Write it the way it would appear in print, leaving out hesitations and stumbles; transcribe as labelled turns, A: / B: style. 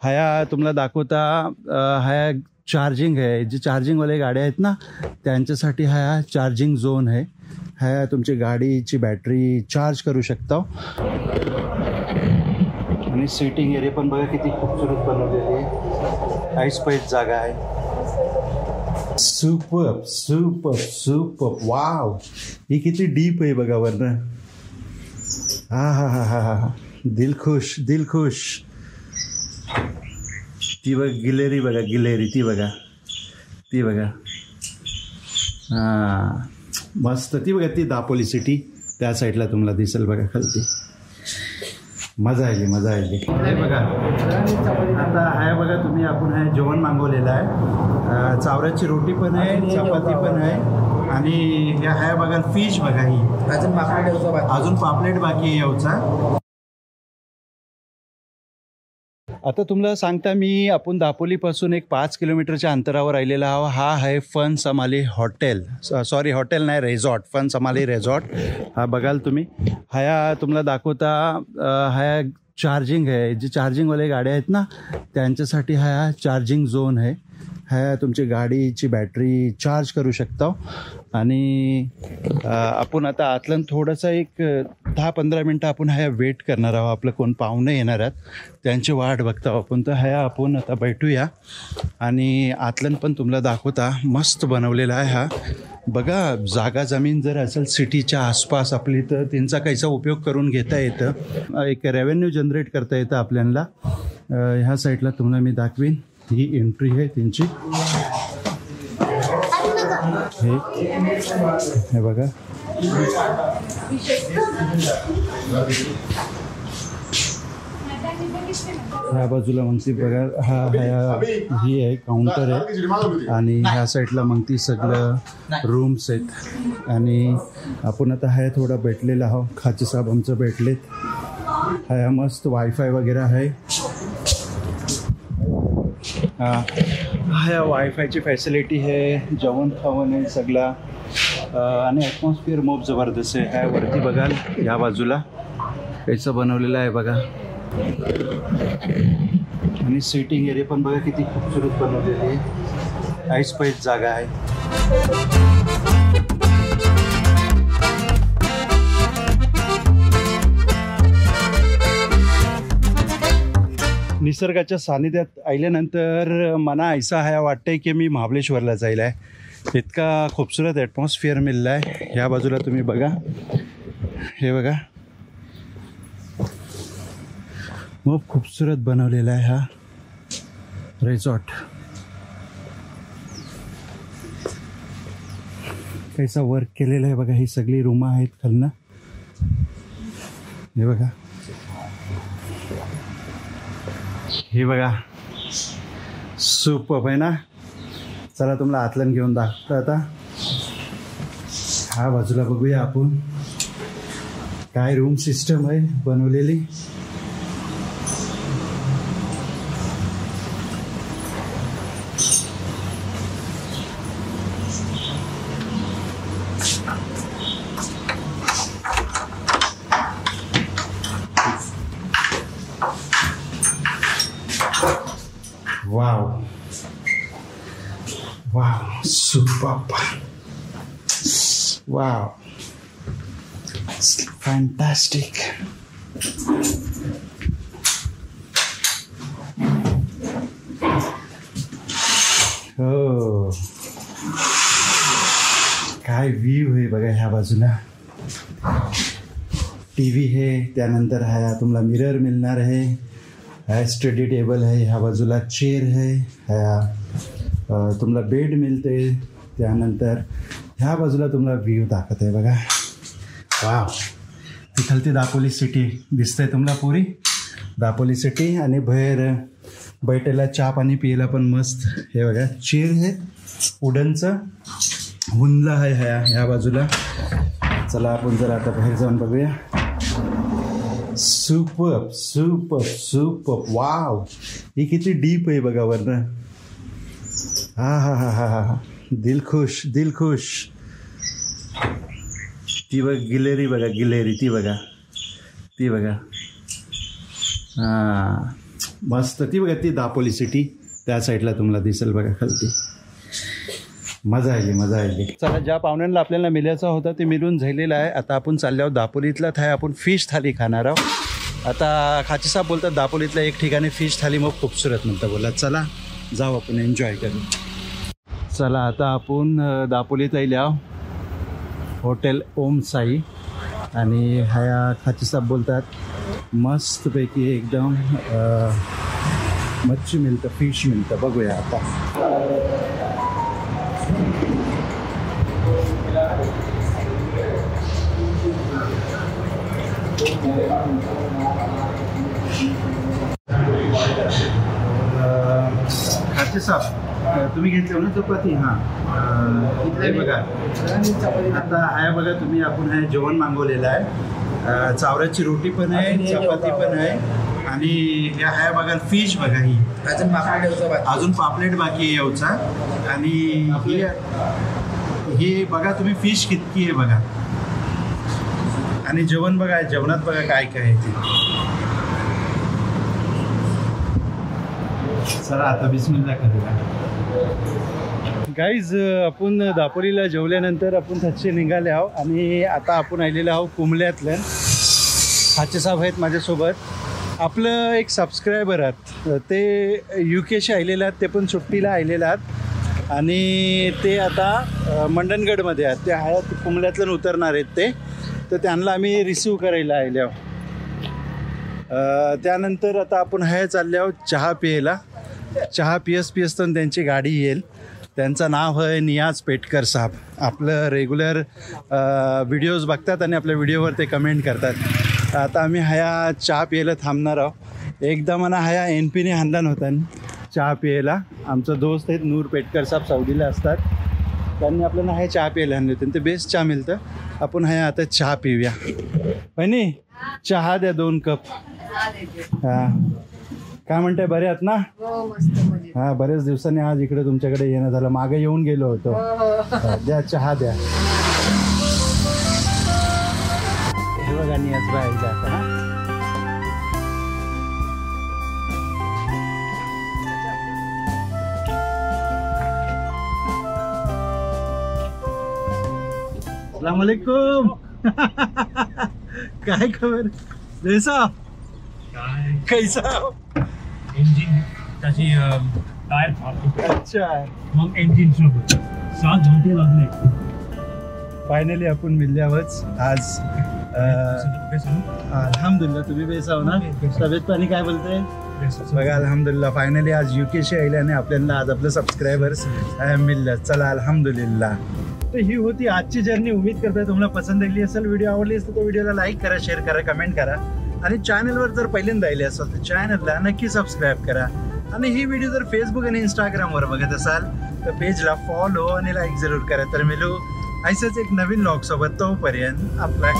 A: ह्या तुम्हाला दाखवता ह्या चार्जिंग आहे, जे चार्जिंगवाले गाड्या आहेत ना त्यांच्यासाठी हा चार्जिंग झोन आहे. ह्या तुमची गाडीची बॅटरी चार्ज करू शकता. आणि सिटिंग एरिया पण बघा किती खूपसुरत बनवलेली आहे. ऐस पैस जागा आहे. Super super super wow. ही किती डीप आहे बघा वरनं. हा हा हा हा हा. दिल खुश दिल खुश. ती बघा गिलेरी, बघा गिलेरी, ती बघा ती बघा. हां मस्त. ती बघा ती दापोली सिटी त्या साईडला तुम्हाला दिसेल बघा खालती. मजा आली मजा आली. हे बघा आता आहे बघा तुम्ही, आपण आहे जेवण मागवलेलं आहे. चावऱ्याची रोटी पण आहे, चपाती पण आहे आणि ह्या आहे बघा फिश बघा. ही अजून पापलेट बाकी आहे यावचा. आता तुम्हाला सांगता मी, आपण दापोलीपासून एक 5 किलोमीटरच्या अंतरावर राहिलेला आहो. हा आहे फन समाली हॉटेल, सॉरी हॉटेल नाही रेझॉर्ट, फन समाली रेझॉर्ट. हा बघाल तुम्ही. ह्या तुम्हाला दाखवता ह्या चार्जिंग आहे, जे चार्जिंगवाले गाड्या आहेत ना त्यांच्यासाठी हा चार्जिंग झोन आहे. ह्या तुमची गाडीची बॅटरी चार्ज करू शकता. आणि आपण आता आतलं थोडंसं एक 10-15 मिनटं आपण ह्या वेट करणार आहोत. आपलं कोण पाहुणे येणार आहेत त्यांची वाट बघता आपण. तर ह्या आपण आता बैठूया आणि आतलं पण तुम्हाला दाखवता. मस्त बनवलेला आहे हा बघा. जागा जमीन जर असेल सिटीच्या आसपास आपली तर त्यांचा काहीचा उपयोग करून घेता येतं. एक रेव्हेन्यू जनरेट करता येतं आपल्याला. ह्या साईडला तुम्हाला मी दाखवीन. ही एंट्री आहे त्यांची. हे बघा ह्या बाजूला मग ती बघा ही आहे काउंटर आहे आणि ह्या साईडला मग ती सगळं रूम्स आहेत. आणि आपण आता ह्या थोडा भेटलेला आहोत. खाचे साहेब आमचं भेटलेत. ह्या मस्त वायफाय वगैरे आहे. ह्या वायफायची फॅसिलिटी आहे, जेवण खावण आहे सगळा. आणि ॲटमॉस्फिअर मोप जबरदस्त आहे. ह्या वरती बघाल ह्या बाजूला कैसा बनवलेला आहे बघा. आणि सिटिंग एरिया पण बघा किती खूपसुरत बनवलेली आहे. ऐस पैस जागा आहे. निसर्गाच्या सानिध्यात आल्यानंतर मना ऐसा आहे वाटतंय की मी महाबळेश्वरला जायला आहे. इतका खूपसूरत ॲटमॉस्फिअर मिळला आहे. ह्या बाजूला तुम्ही बघा. हे बघा खूप खूपसूरत बनवलेला आहे हा रिसॉर्ट. कैसा वर्क केलेला आहे बघा. ही सगळी रूम आहेत खालनं. हे बघा हे बघा सुपर आहे ना. चला तुम्हाला आतलं घेऊन दाखवतो आता. ह्या बाजूला बघूया आपण काय रूम सिस्टम आहे बनवलेली. Wow. Wow, superb. Wow. It's fantastic. Oh. काय व्ह्यू आहे बघा. ह्या बाजूला टीव्ही आहे, त्यानंतर हा तुम्हाला मिरर मिळणार आहे. ह्या स्टडी टेबल आहे, ह्या बाजूला चेअर आहे, ह्या तुम्हाला बेड मिळते. त्यानंतर ह्या बाजूला तुम्हाला व्ह्यू दाखवत आहे बघा. वाव. तिथं ती दापोली सिटी दिसतंय तुम्हाला पुरी दापोली सिटी. आणि बाहेर बैठायला चहा पाणी पियला पण मस्त. हे बघा चेअर आहे वुडनचं. हुंडला आहे ह्या बाजूला. चला आपण जर आता बाहेर जाऊन बघूया. Super super super wow. ही किती डीप आहे बघा वरनं. हा हा हा हा हा. दिल खुश दिल खुश. ती बघ गिलेरी, बघा गिलेरी, ती बघा ती बघा. हां मस्त ती बघा ती दापोली सिटी त्या साईडला तुम्हाला दिसेल बघा खालती. मजा आली. चला ज्या पाहुण्यांना आपल्याला मिळायचा होता ते मिळून झालेलं आहे. आता आपण चाललो आहोत दापोलीतला थाय आपण फिश थाली खाणार आहोत. आता खाची साहेब बोलतात दापोलीतल्या एक ठिकाणी फिश थाली मग खूपसूरत म्हणतं. बोला चला जाऊ आपण एन्जॉय करू. चला आता आपण दापोलीत येईल हॉटेल ओम साई आणि ह्या खाची साहेब बोलतात मस्तपैकी एकदम मच्छी मिळतं फिश मिळतं. बघूया आता. खाचे साहेब तुम्ही घेतले ना चपाती. हां इथले बघा आता आहे बघा तुम्ही आपण हे जेवण मागवलेलं आहे. चावऱ्याची रोटी पण आहे चपाती पण आहे आणि हे आहे बघा फिश बघा. ही अजून पापलेट बाकी आहे येऊचा. आणि ही बघा तुम्ही फिश कितकी आहे बघा. आणि जेवण बघा जेवणात बघा काय काय आहे ते. चला आता बिस्मिल्लाह करूया. गाईज आपण दापोलीला जेवल्यानंतर आपण थच्चे निघाले आहो आणि आता आपण आलेलो आहो कुंबल्यातलं. खाचे साहेब आहेत माझ्यासोबत. आपलं एक सबस्क्रायबर आहेत ते UK आलेले आहेत. ते पण सुट्टीला आलेले आहेत आणि ते आता मंडणगडमध्ये आहेत. ते आहेत कुंबल्यातलं उतरणार आहेत ते. तर त्यांना आम्ही रिसीव करायला आले आहो. त्यानंतर आता आपण हे चालले आहोत चहा प्यायला. चहा पियस तर त्यांची गाडी येईल. त्यांचं नाव आहे नियाज पेटकर साहेब. आपलं रेग्युलर व्हिडिओज बघतात आणि आपल्या व्हिडिओवर ते कमेंट करतात. आता आम्ही ह्या चहा प्यायला थांबणार आहोत. एकदा मला ह्या NPने हाणला होता चहा प्यायला. आमचा दोस्त आहेत नूर पेटकर साहेब साऊदीला असतात. त्यांनी आपल्याला हे चहा प्यायला आणले होते. ते बेस्ट चहा मिळतं. आपण हे आता चहा पिऊया. बहिणी चहा द्या 2 कप. हां काय म्हणताय बरे आहात ना? हा बरेच दिवसांनी आज इकडे तुमच्याकडे येणं झालं. मागे येऊन गेलो होतो. द्या चहा द्या. हे बघा नियाज भाई आता. अस्सलाम वालेकुम. काय खबर जैसा कैसा
B: इंजिन त्याची टायर फाटली.
A: अच्छा
B: मग इंजिन सुरू 7 घंटे लागले.
A: फायनली आपण मिळल्यावरच आज. अल्हम्दुलिल्लाह तुम्ही बेस आहो ना. तब्येत पाणी काय बोलते बघा. अल्हम्दुलिल्लाह फायनली आज UK आले आणि आपल्याला आज आपलं सबस्क्रायबर्स मिळलं. चला अल्हम्दुलिल्लाह. तर ही होती आजची जर्नी. उम्मीद करतोय तुम्हाला पसंत आली असेल. व्हिडिओ आवडली असेल तर व्हिडिओला लाईक करा शेअर करा कमेंट करा. आणि चॅनलवर जर पहिल्यांदा आले असाल तर चॅनलला नक्की सबस्क्राईब करा. आणि ही व्हिडिओ जर फेसबुक आणि इंस्टाग्रामवर बघत असाल तर पेजला फॉलो आणि लाईक जरूर करा. तर मिळू असेच एक नवीन व्लॉग सोबत. तोपर्यंत आपला